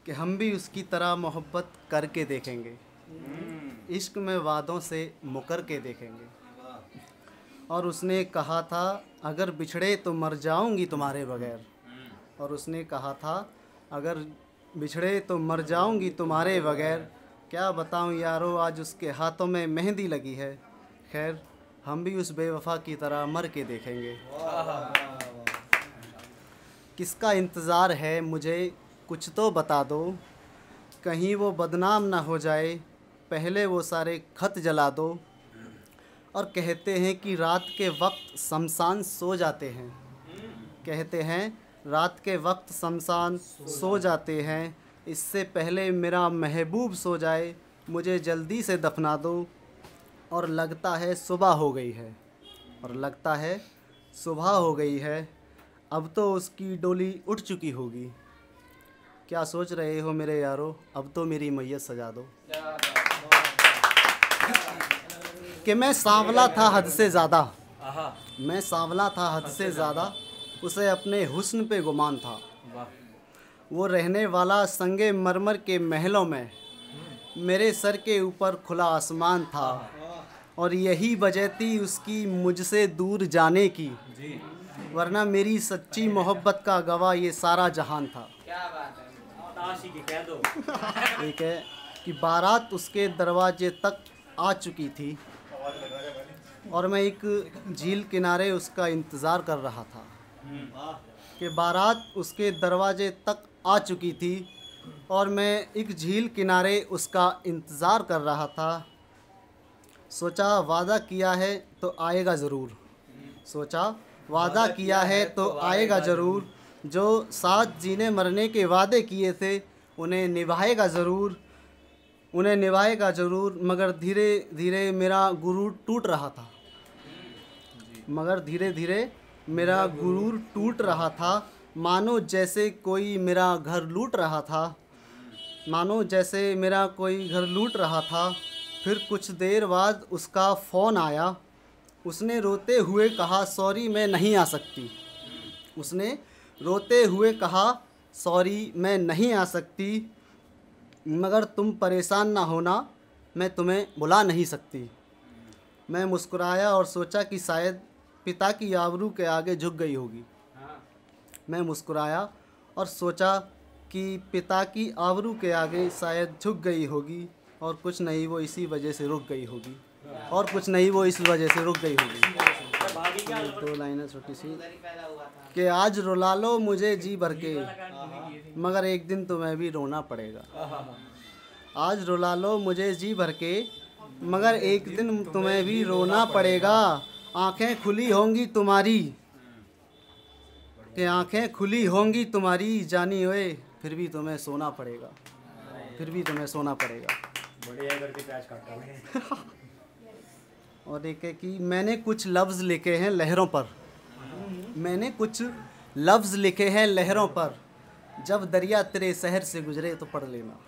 कि हम भी उसकी तरह मोहब्बत करके देखेंगे, इश्क में वादों से मुकर के देखेंगे। और उसने कहा था अगर बिछड़े तो मर जाऊंगी तुम्हारे बगैर। और उसने कहा था अगर बिछड़े तो मर जाऊंगी तुम्हारे बगैर। क्या बताऊं यारो आज उसके हाथों में मेहंदी लगी है। खैर हम भी उस बेवफा की तरह मर के देखेंगे। किसका इंतज़ार है मुझे कुछ तो बता दो, कहीं वो बदनाम ना हो जाए, पहले वो सारे खत जला दो। और कहते हैं कि रात के वक्त शमशान सो जाते हैं, कहते हैं रात के वक्त शमशान सो जाते हैं। इससे पहले मेरा महबूब सो जाए, मुझे जल्दी से दफना दो। और लगता है सुबह हो गई है, और लगता है सुबह हो गई है, अब तो उसकी डोली उठ चुकी होगी। क्या सोच रहे हो मेरे यारो, अब तो मेरी मैयत सजा दो। कि मैं सांवला था हद से ज़्यादा, मैं सांवला था हद से ज़्यादा, उसे अपने हुस्न पे गुमान था। वो रहने वाला संगे मरमर के महलों में, मेरे सर के ऊपर खुला आसमान था। और यही वजह थी उसकी मुझसे दूर जाने की, वरना मेरी सच्ची मोहब्बत का गवाह ये सारा जहान था। ठीक है कि बारात उसके दरवाजे तक आ चुकी थी और मैं एक झील किनारे उसका इंतज़ार कर रहा था। कि बारात उसके दरवाजे तक आ चुकी थी और मैं एक झील किनारे उसका इंतज़ार कर रहा था। सोचा वादा किया है तो आएगा ज़रूर, सोचा वादा किया है तो आएगा ज़रूर। जो साथ जीने मरने के वादे किए थे उन्हें निभाएगा ज़रूर, उन्हें निभाएगा ज़रूर। मगर धीरे धीरे मेरा गुरूर टूट रहा था, मगर धीरे धीरे मेरा गुरूर टूट रहा था। मानो जैसे कोई मेरा घर लूट रहा था, मानो जैसे मेरा कोई घर लूट रहा था। फिर कुछ देर बाद उसका फ़ोन आया, उसने रोते हुए कहा सॉरी मैं नहीं आ सकती। उसने रोते हुए कहा सॉरी मैं नहीं आ सकती, मगर तुम परेशान ना होना, मैं तुम्हें बुला नहीं सकती। मैं मुस्कुराया और सोचा कि शायद पिता की आबरू के आगे झुक गई होगी। मैं मुस्कुराया और सोचा कि पिता की आबरू के आगे शायद झुक गई होगी, और कुछ नहीं वो इसी वजह से रुक गई होगी, और कुछ नहीं वो इस वजह से रुक गई होगी। दो लाइनें छोटी सी कि आज रुला लो मुझे जी भर के, मगर एक दिन तुम्हें भी रोना पड़ेगा। आज रुला लो मुझे जी भर के, मगर एक दिन तुम्हें भी रोना पड़ेगा। आंखें खुली होंगी तुम्हारी, कि आंखें खुली होंगी तुम्हारी जानी ओए, फिर भी तुम्हें सोना पड़ेगा, फिर भी तुम्हें सोना पड़ेगा। बढ़िया करके प्याज काटता हूँ। और एक है कि मैंने कुछ लफ्ज़ लिखे हैं लहरों पर, मैंने कुछ लफ्ज़ लिखे हैं लहरों पर, जब दरिया तेरे शहर से गुजरे तो पढ़ लेना।